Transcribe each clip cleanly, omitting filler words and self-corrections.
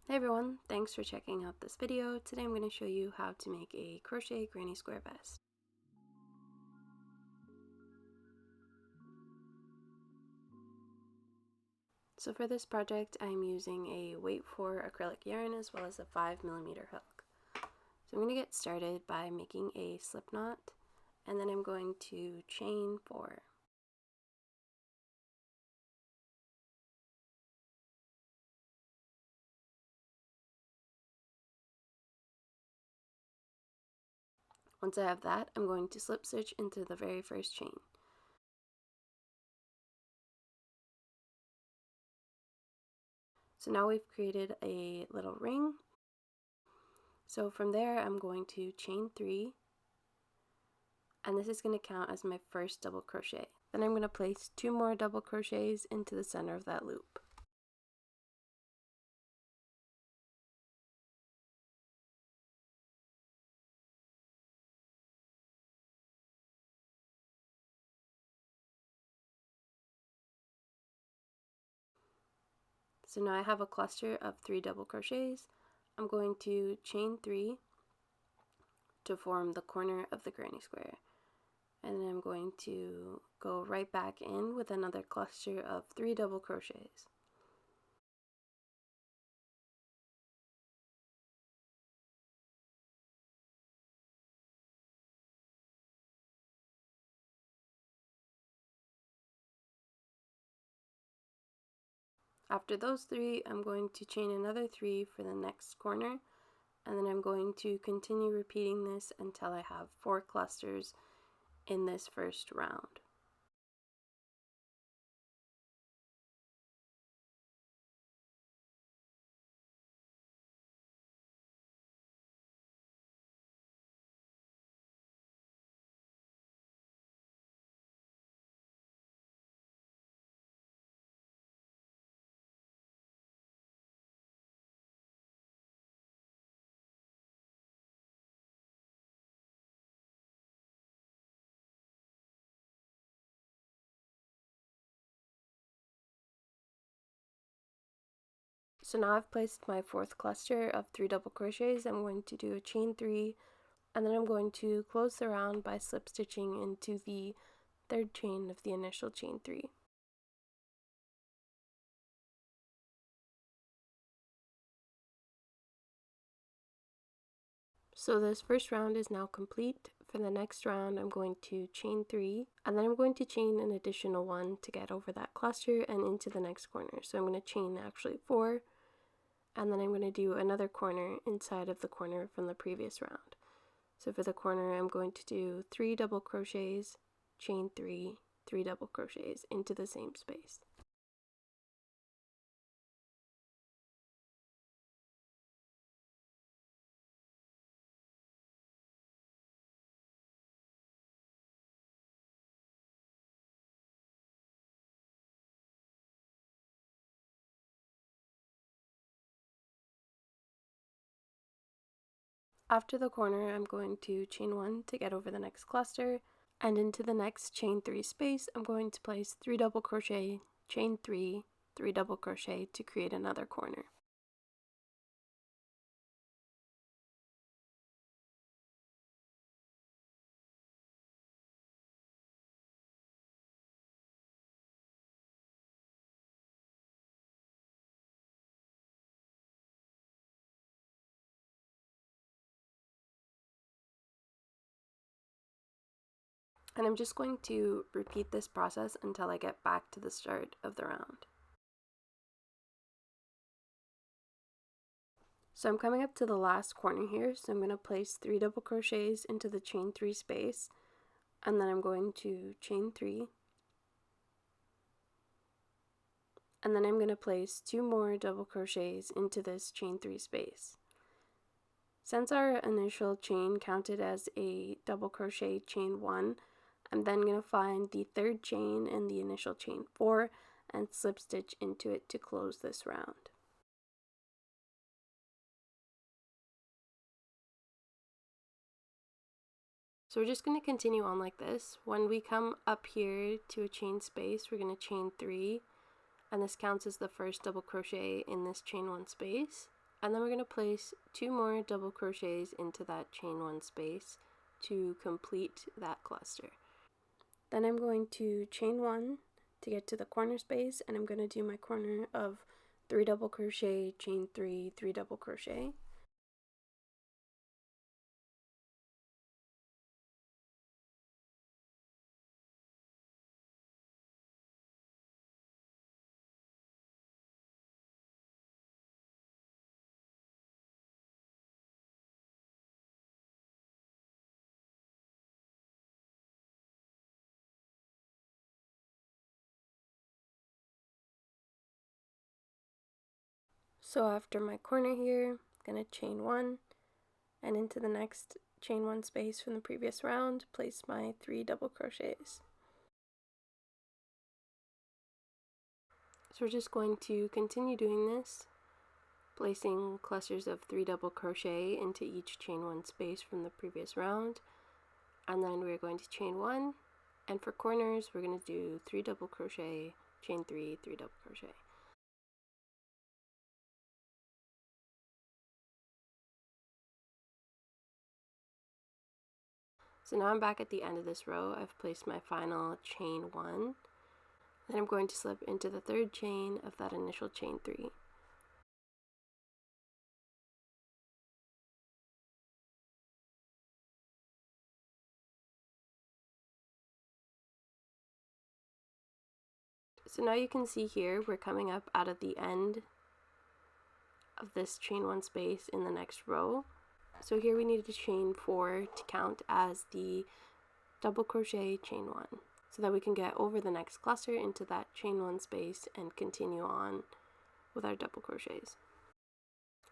Hey everyone, thanks for checking out this video. Today I'm going to show you how to make a crochet granny square vest. So for this project I'm using a weight 4 acrylic yarn as well as a 5mm hook. So I'm going to get started by making a slip knot, and then I'm going to chain 4. Once I have that, I'm going to slip stitch into the very first chain. So now we've created a little ring. So from there I'm going to chain 3, and this is going to count as my first double crochet. Then I'm going to place 2 more double crochets into the center of that loop. So now I have a cluster of 3 double crochets. I'm going to chain 3 to form the corner of the granny square, and then I'm going to go right back in with another cluster of 3 double crochets. After those 3, I'm going to chain another 3 for the next corner, and then I'm going to continue repeating this until I have 4 clusters in this first round. So now I've placed my 4th cluster of 3 double crochets. I'm going to do a chain 3, and then I'm going to close the round by slip stitching into the 3rd chain of the initial chain 3. So this first round is now complete. For the next round I'm going to chain 3, and then I'm going to chain an additional 1 to get over that cluster and into the next corner. So I'm going to chain actually 4, and then I'm going to do another corner inside of the corner from the previous round. So for the corner I'm going to do 3 double crochets, chain 3, 3 double crochets into the same space. After the corner, I'm going to chain 1 to get over the next cluster, and into the next chain 3 space, I'm going to place 3 double crochet, chain 3, 3 double crochet to create another corner. And I'm just going to repeat this process until I get back to the start of the round. So I'm coming up to the last corner here, so I'm going to place 3 double crochets into the chain 3 space, and then I'm going to chain 3, and then I'm going to place 2 more double crochets into this chain 3 space. Since our initial chain counted as a double crochet chain 1, I'm then going to find the 3rd chain in the initial chain 4 and slip stitch into it to close this round. So we're just going to continue on like this. When we come up here to a chain space, we're going to chain 3, and this counts as the first double crochet in this chain 1 space. And then we're going to place 2 more double crochets into that chain 1 space to complete that cluster. Then I'm going to chain 1 to get to the corner space, and I'm going to do my corner of 3 double crochet, chain 3, 3 double crochet. So after my corner here, I'm going to chain 1, and into the next chain 1 space from the previous round, place my 3 double crochets. So we're just going to continue doing this, placing clusters of 3 double crochet into each chain 1 space from the previous round, and then we're going to chain 1, and for corners we're going to do 3 double crochet, chain 3, 3 double crochet. So now I'm back at the end of this row. I've placed my final chain 1. Then I'm going to slip into the 3rd chain of that initial chain 3. So now you can see here we're coming up out of the end of this chain 1 space in the next row. So here we need to chain 4 to count as the double crochet chain 1, so that we can get over the next cluster into that chain 1 space and continue on with our double crochets.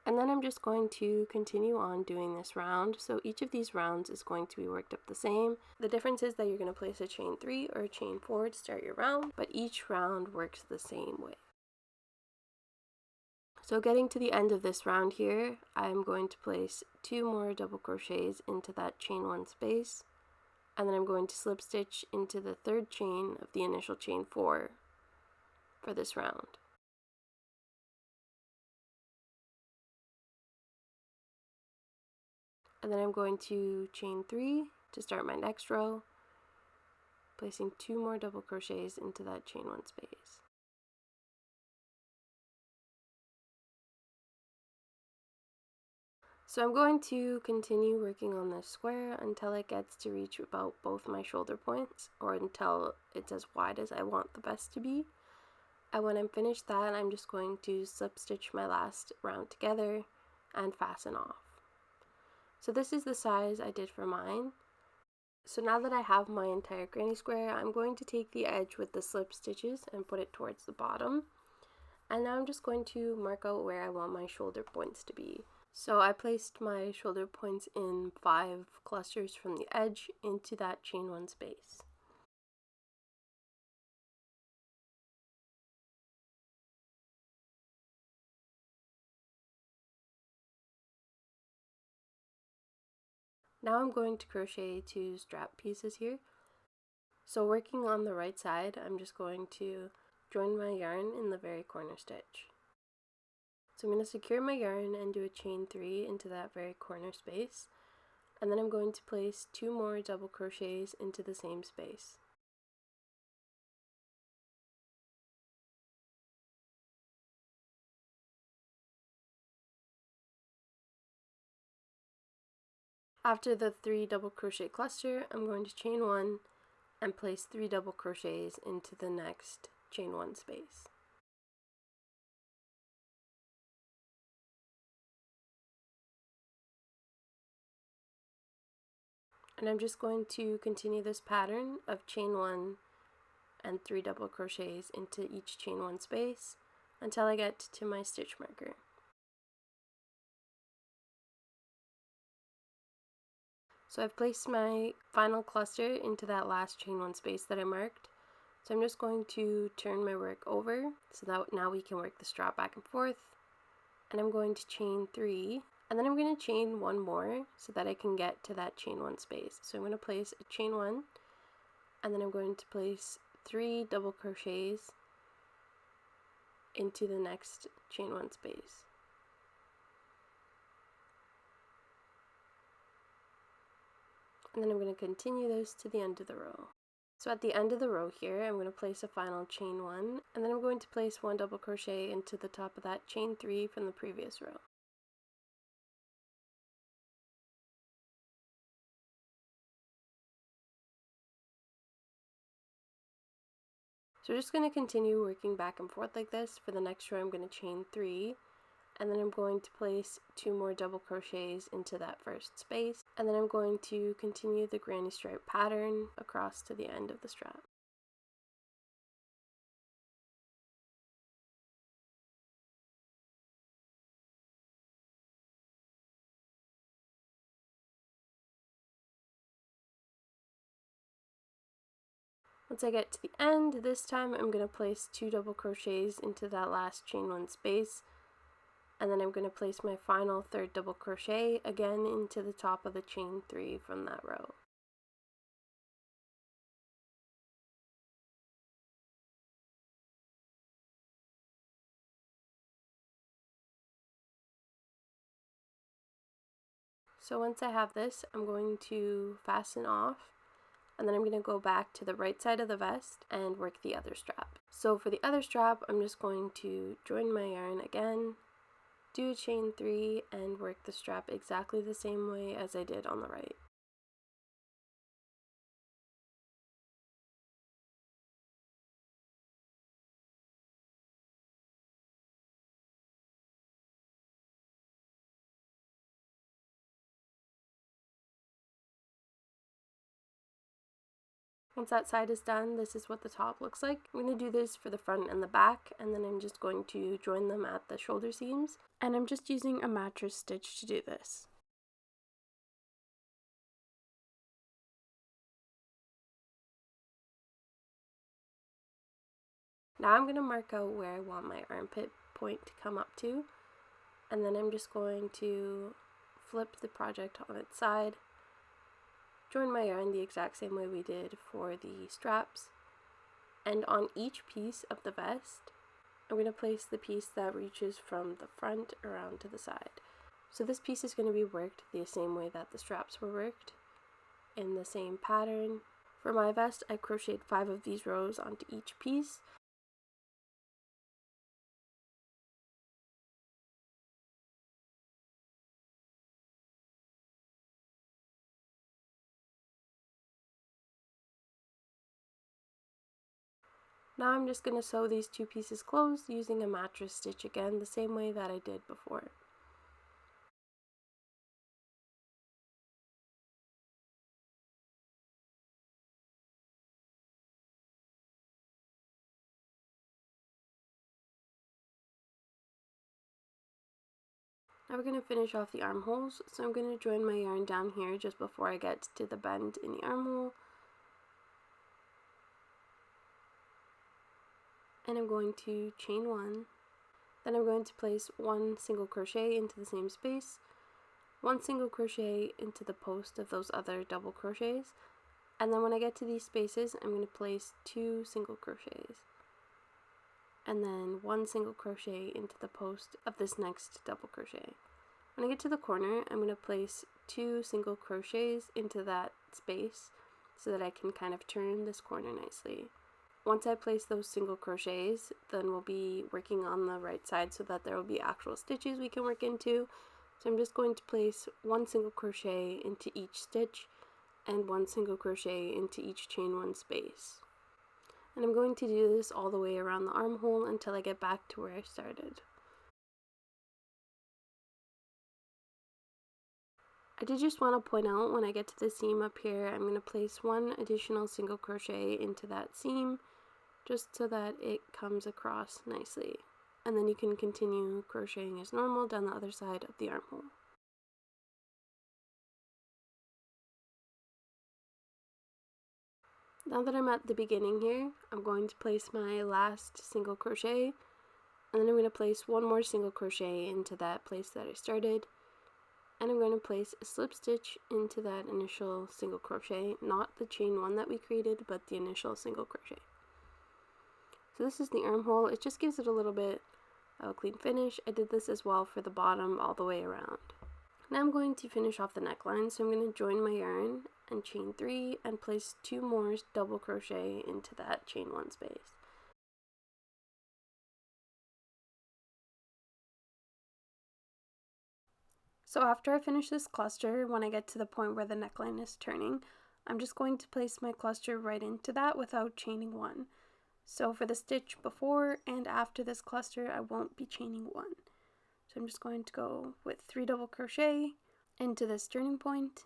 And then I'm just going to continue on doing this round. So each of these rounds is going to be worked up the same. The difference is that you're going to place a chain 3 or a chain 4 to start your round, but each round works the same way. So getting to the end of this round here, I'm going to place 2 more double crochets into that chain 1 space, and then I'm going to slip stitch into the 3rd chain of the initial chain 4 for this round. And then I'm going to chain 3 to start my next row, placing 2 more double crochets into that chain 1 space. So I'm going to continue working on this square until it gets to reach about both my shoulder points, or until it's as wide as I want the best to be. And when I'm finished that, I'm just going to slip stitch my last round together and fasten off. So this is the size I did for mine. So now that I have my entire granny square, I'm going to take the edge with the slip stitches and put it towards the bottom. And now I'm just going to mark out where I want my shoulder points to be. So I placed my shoulder points in 5 clusters from the edge into that chain 1 space. Now I'm going to crochet 2 strap pieces here. So working on the right side, I'm just going to join my yarn in the very corner stitch. So I'm going to secure my yarn and do a chain 3 into that very corner space, and then I'm going to place 2 more double crochets into the same space. After the 3 double crochet cluster, I'm going to chain 1 and place 3 double crochets into the next chain 1 space. And I'm just going to continue this pattern of chain 1 and 3 double crochets into each chain 1 space until I get to my stitch marker. So I've placed my final cluster into that last chain 1 space that I marked. So I'm just going to turn my work over so that now we can work the strap back and forth. And I'm going to chain 3, and then I'm going to chain 1 more so that I can get to that chain 1 space. So I'm going to place a chain 1, and then I'm going to place 3 double crochets into the next chain 1 space. and then I'm going to continue this to the end of the row. So at the end of the row here, I'm going to place a final chain 1, and then I'm going to place 1 double crochet into the top of that chain 3 from the previous row. So we're just going to continue working back and forth like this. For the next row, I'm going to chain 3, and then I'm going to place 2 more double crochets into that first space, and then I'm going to continue the granny stripe pattern across to the end of the strap. Once I get to the end, this time I'm going to place 2 double crochets into that last chain 1 space, and then I'm going to place my final 3rd double crochet again into the top of the chain 3 from that row. So once I have this, I'm going to fasten off, and then I'm going to go back to the right side of the vest and work the other strap. So for the other strap, I'm just going to join my yarn again, do a chain 3, and work the strap exactly the same way as I did on the right. Once that side is done, this is what the top looks like. I'm going to do this for the front and the back, and then I'm just going to join them at the shoulder seams, and I'm just using a mattress stitch to do this. Now I'm going to mark out where I want my armpit point to come up to, and then I'm just going to flip the project on its side, join my yarn the exact same way we did for the straps, and on each piece of the vest, I'm going to place the piece that reaches from the front around to the side. So this piece is going to be worked the same way that the straps were worked, in the same pattern. For my vest, I crocheted 5 of these rows onto each piece. Now I'm just going to sew these 2 pieces closed using a mattress stitch again, the same way that I did before. Now we're going to finish off the armholes, so I'm going to join my yarn down here just before I get to the bend in the armhole. And I'm going to chain 1. Then I'm going to place 1 single crochet into the same space, 1 single crochet into the post of those other double crochets, and then when I get to these spaces, I'm going to place 2 single crochets, and then 1 single crochet into the post of this next double crochet. When I get to the corner, I'm going to place 2 single crochets into that space so that I can kind of turn this corner nicely. Once I place those single crochets, then we'll be working on the right side so that there will be actual stitches we can work into. So I'm just going to place 1 single crochet into each stitch and 1 single crochet into each chain 1 space. And I'm going to do this all the way around the armhole until I get back to where I started. I did just want to point out, when I get to the seam up here, I'm going to place 1 additional single crochet into that seam, just so that it comes across nicely. And then you can continue crocheting as normal down the other side of the armhole. Now that I'm at the beginning here, I'm going to place my last single crochet, and then I'm going to place 1 more single crochet into that place that I started, and I'm going to place a slip stitch into that initial single crochet, not the chain 1 that we created, but the initial single crochet. So this is the armhole. It just gives it a little bit of a clean finish. I did this as well for the bottom all the way around. Now I'm going to finish off the neckline, so I'm going to join my yarn and chain 3 and place 2 more double crochet into that chain 1 space. So after I finish this cluster, when I get to the point where the neckline is turning, I'm just going to place my cluster right into that without chaining 1. So for the stitch before and after this cluster, I won't be chaining 1. So I'm just going to go with 3 double crochet into this turning point.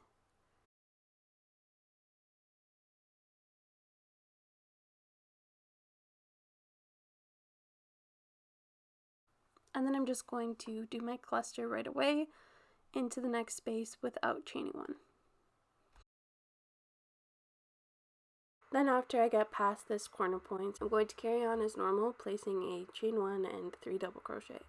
And then I'm just going to do my cluster right away into the next space without chaining 1. Then after I get past this corner point, I'm going to carry on as normal, placing a chain 1 and 3 double crochet.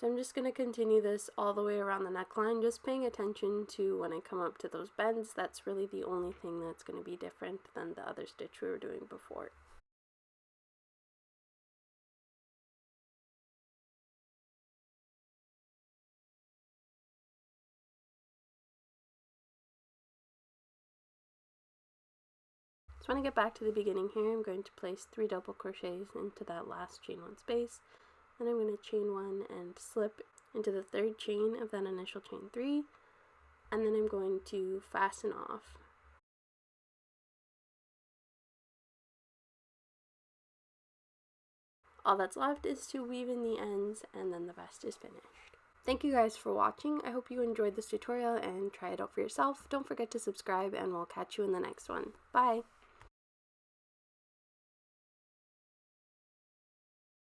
So I'm just going to continue this all the way around the neckline, just paying attention to when I come up to those bends. That's really the only thing that's going to be different than the other stitch we were doing before. So when I get back to the beginning here, I'm going to place 3 double crochets into that last chain 1 space. Then I'm going to chain 1 and slip into the 3rd chain of that initial chain 3, and then I'm going to fasten off. All that's left is to weave in the ends, and then the vest is finished. Thank you guys for watching. I hope you enjoyed this tutorial and try it out for yourself. Don't forget to subscribe, and we'll catch you in the next one. Bye!